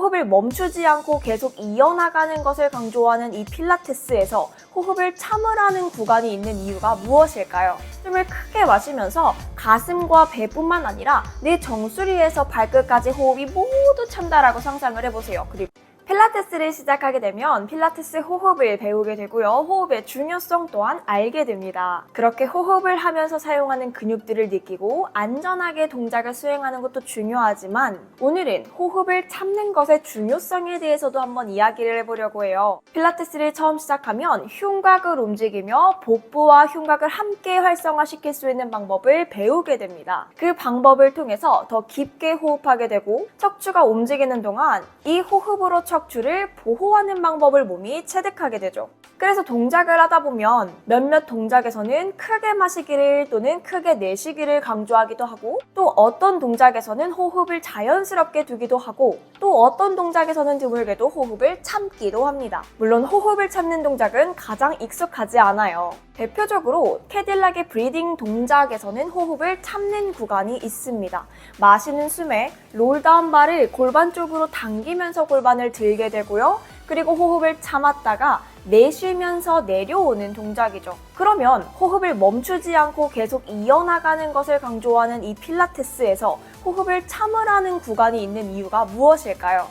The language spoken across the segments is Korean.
호흡을 멈추지 않고 계속 이어나가는 것을 강조하는 이 필라테스에서 호흡을 참으라는 구간이 있는 이유가 무엇일까요? 숨을 크게 마시면서 가슴과 배뿐만 아니라 내 정수리에서 발끝까지 호흡이 모두 찬다라고 상상을 해보세요. 그리고 필라테스를 시작하게 되면 필라테스 호흡을 배우게 되고요. 호흡의 중요성 또한 알게 됩니다. 그렇게 호흡을 하면서 사용하는 근육들을 느끼고 안전하게 동작을 수행하는 것도 중요하지만 오늘은 호흡을 참는 것의 중요성에 대해서도 한번 이야기를 해보려고 해요. 필라테스를 처음 시작하면 흉곽을 움직이며 복부와 흉곽을 함께 활성화시킬 수 있는 방법을 배우게 됩니다. 그 방법을 통해서 더 깊게 호흡하게 되고 척추가 움직이는 동안 이 호흡으로 척추를 보호하는 방법을 몸이 체득하게 되죠. 그래서 동작을 하다 보면 몇몇 동작에서는 크게 마시기를 또는 크게 내쉬기를 강조하기도 하고 또 어떤 동작에서는 호흡을 자연스럽게 두기도 하고 또 어떤 동작에서는 드물게도 호흡을 참기도 합니다. 물론 호흡을 참는 동작은 가장 익숙하지 않아요. 대표적으로 캐딜락의 브리딩 동작에서는 호흡을 참는 구간이 있습니다. 마시는 숨에 롤다운 발을 골반 쪽으로 당기면서 골반을 들게 되고요. 그리고 호흡을 참았다가 내쉬면서 내려오는 동작이죠. 그러면 호흡을 멈추지 않고 계속 이어나가는 것을 강조하는 이 필라테스에서 호흡을 참으라는 구간이 있는 이유가 무엇일까요?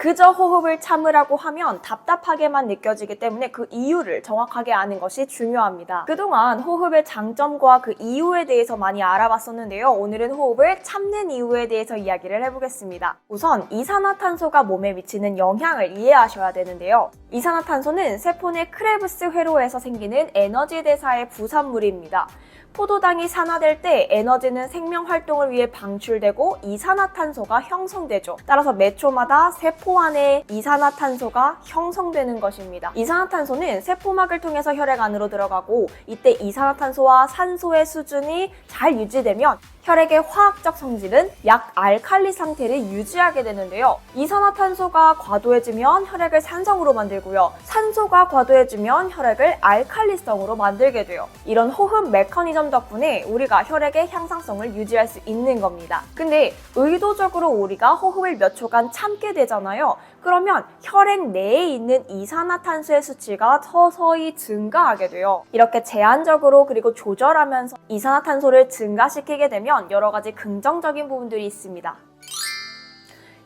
그저 호흡을 참으라고 하면 답답하게만 느껴지기 때문에 그 이유를 정확하게 아는 것이 중요합니다. 그동안 호흡의 장점과 그 이유에 대해서 많이 알아봤었는데요. 오늘은 호흡을 참는 이유에 대해서 이야기를 해보겠습니다. 우선 이산화탄소가 몸에 미치는 영향을 이해하셔야 되는데요. 이산화탄소는 세포 내 크레브스 회로에서 생기는 에너지 대사의 부산물입니다. 포도당이 산화될 때 에너지는 생명 활동을 위해 방출되고 이산화탄소가 형성되죠. 따라서 매 초마다 세포 안에 이산화탄소가 형성되는 것입니다. 이산화탄소는 세포막을 통해서 혈액 안으로 들어가고 이때 이산화탄소와 산소의 수준이 잘 유지되면 혈액의 화학적 성질은 약알칼리 상태를 유지하게 되는데요. 이산화탄소가 과도해지면 혈액을 산성으로 만들고요. 산소가 과도해지면 혈액을 알칼리성으로 만들게 돼요. 이런 호흡 메커니즘 덕분에 우리가 혈액의 향상성을 유지할 수 있는 겁니다. 근데 의도적으로 우리가 호흡을 몇 초간 참게 되잖아요. 그러면 혈액 내에 있는 이산화탄소의 수치가 서서히 증가하게 돼요. 이렇게 제한적으로 그리고 조절하면서 이산화탄소를 증가시키게 되면 여러 가지 긍정적인 부분들이 있습니다.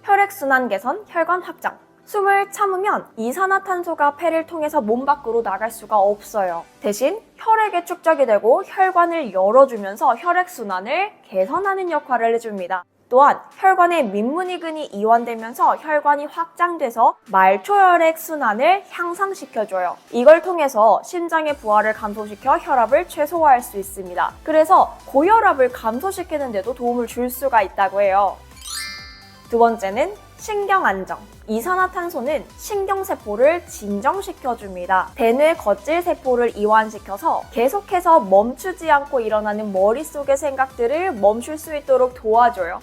혈액순환 개선, 혈관 확장. 숨을 참으면 이산화탄소가 폐를 통해서 몸 밖으로 나갈 수가 없어요. 대신 혈액의 축적이 되고 혈관을 열어주면서 혈액순환을 개선하는 역할을 해줍니다. 또한 혈관의 민문이근이 이완되면서 혈관이 확장돼서 말초혈액 순환을 향상시켜줘요. 이걸 통해서 심장의 부하를 감소시켜 혈압을 최소화할 수 있습니다. 그래서 고혈압을 감소시키는 데도 도움을 줄 수가 있다고 해요. 두 번째는 신경 안정. 이산화탄소는 신경세포를 진정시켜줍니다. 대뇌 겉질세포를 이완시켜서 계속해서 멈추지 않고 일어나는 머릿속의 생각들을 멈출 수 있도록 도와줘요.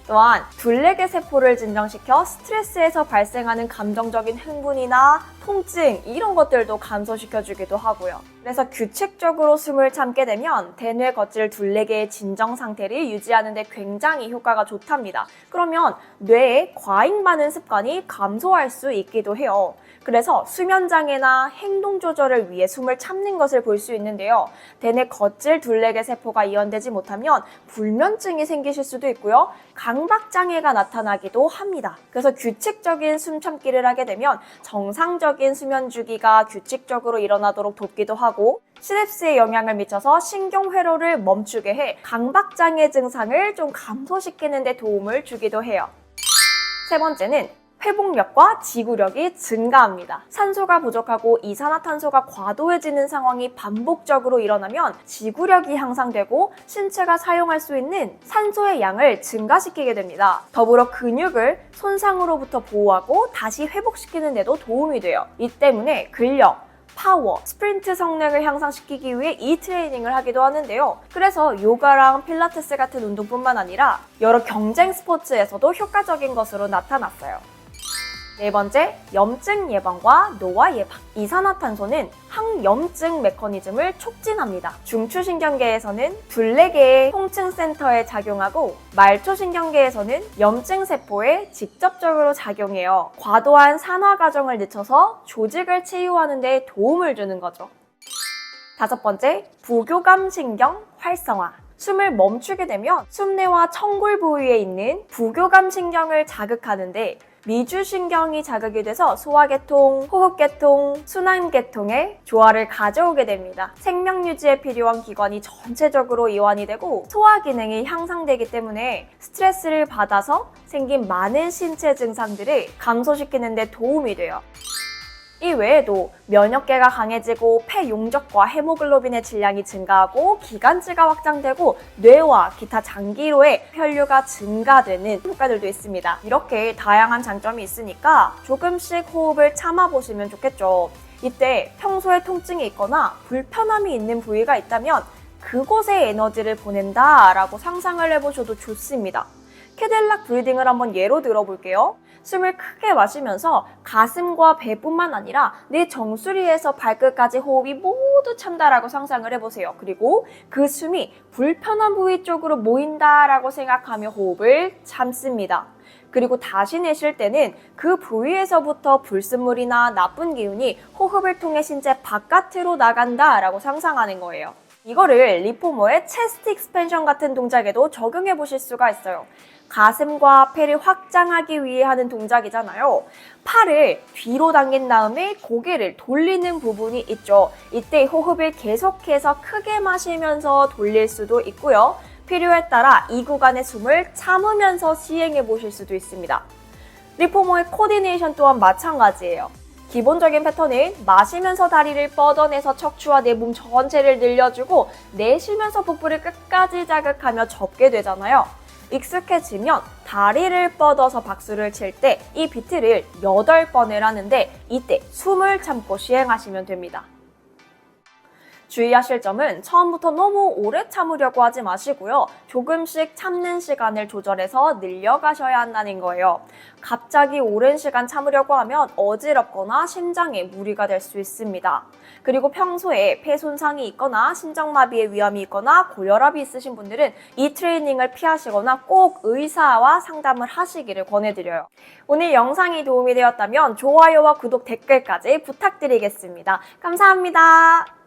또한 둘레개 세포를 진정시켜 스트레스에서 발생하는 감정적인 흥분이나 통증 이런 것들도 감소시켜주기도 하고요. 그래서 규칙적으로 숨을 참게 되면 대뇌 겉질 둘레개의 진정 상태를 유지하는 데 굉장히 효과가 좋답니다. 그러면 뇌의 과잉 반응 습관이 감소할 수 있기도 해요. 그래서 수면장애나 행동 조절을 위해 숨을 참는 것을 볼 수 있는데요. 대뇌 겉질 둘레개 세포가 이완되지 못하면 불면증이 생기실 수도 있고요. 강박장애가 나타나기도 합니다. 그래서 규칙적인 숨 참기를 하게 되면 정상적인 수면 주기가 규칙적으로 일어나도록 돕기도 하고 시냅스에 영향을 미쳐서 신경회로를 멈추게 해 강박장애 증상을 좀 감소시키는 데 도움을 주기도 해요. 세 번째는 회복력과 지구력이 증가합니다. 산소가 부족하고 이산화탄소가 과도해지는 상황이 반복적으로 일어나면 지구력이 향상되고 신체가 사용할 수 있는 산소의 양을 증가시키게 됩니다. 더불어 근육을 손상으로부터 보호하고 다시 회복시키는 데도 도움이 돼요. 이 때문에 근력, 파워, 스프린트 성능을 향상시키기 위해 이 트레이닝을 하기도 하는데요. 그래서 요가랑 필라테스 같은 운동뿐만 아니라 여러 경쟁 스포츠에서도 효과적인 것으로 나타났어요. 네 번째, 염증 예방과 노화 예방. 이산화탄소는 항염증 메커니즘을 촉진합니다. 중추신경계에서는 둘레계의 통증센터에 작용하고 말초신경계에서는 염증세포에 직접적으로 작용해요. 과도한 산화 과정을 늦춰서 조직을 치유하는 데 도움을 주는 거죠. 다섯 번째, 부교감 신경 활성화. 숨을 멈추게 되면 숨내와 청골 부위에 있는 부교감 신경을 자극하는데 미주신경이 자극이 돼서 소화계통, 호흡계통, 순환계통에 조화를 가져오게 됩니다. 생명 유지에 필요한 기관이 전체적으로 이완이 되고 소화 기능이 향상되기 때문에 스트레스를 받아서 생긴 많은 신체 증상들을 감소시키는 데 도움이 돼요. 이 외에도 면역계가 강해지고 폐 용적과 헤모글로빈의 질량이 증가하고 기관지가 확장되고 뇌와 기타 장기로의 혈류가 증가되는 효과들도 있습니다. 이렇게 다양한 장점이 있으니까 조금씩 호흡을 참아보시면 좋겠죠. 이때 평소에 통증이 있거나 불편함이 있는 부위가 있다면 그곳에 에너지를 보낸다 라고 상상을 해보셔도 좋습니다. 캐딜락 브리딩을 한번 예로 들어볼게요. 숨을 크게 마시면서 가슴과 배뿐만 아니라 내 정수리에서 발끝까지 호흡이 모두 찬다라고 상상을 해보세요. 그리고 그 숨이 불편한 부위 쪽으로 모인다라고 생각하며 호흡을 참습니다. 그리고 다시 내쉴 때는 그 부위에서부터 불순물이나 나쁜 기운이 호흡을 통해 신체 바깥으로 나간다라고 상상하는 거예요. 이거를 리포머의 체스트 익스펜션 같은 동작에도 적용해 보실 수가 있어요. 가슴과 폐를 확장하기 위해 하는 동작이잖아요. 팔을 뒤로 당긴 다음에 고개를 돌리는 부분이 있죠. 이때 호흡을 계속해서 크게 마시면서 돌릴 수도 있고요. 필요에 따라 이 구간의 숨을 참으면서 시행해 보실 수도 있습니다. 리포머의 코디네이션 또한 마찬가지예요. 기본적인 패턴은 마시면서 다리를 뻗어내서 척추와 내 몸 전체를 늘려주고 내쉬면서 복부를 끝까지 자극하며 접게 되잖아요. 익숙해지면 다리를 뻗어서 박수를 칠 때 이 비트를 8번을 하는데 이때 숨을 참고 시행하시면 됩니다. 주의하실 점은 처음부터 너무 오래 참으려고 하지 마시고요. 조금씩 참는 시간을 조절해서 늘려가셔야 한다는 거예요. 갑자기 오랜 시간 참으려고 하면 어지럽거나 심장에 무리가 될 수 있습니다. 그리고 평소에 폐 손상이 있거나 심장마비의 위험이 있거나 고혈압이 있으신 분들은 이 트레이닝을 피하시거나 꼭 의사와 상담을 하시기를 권해드려요. 오늘 영상이 도움이 되었다면 좋아요와 구독, 댓글까지 부탁드리겠습니다. 감사합니다.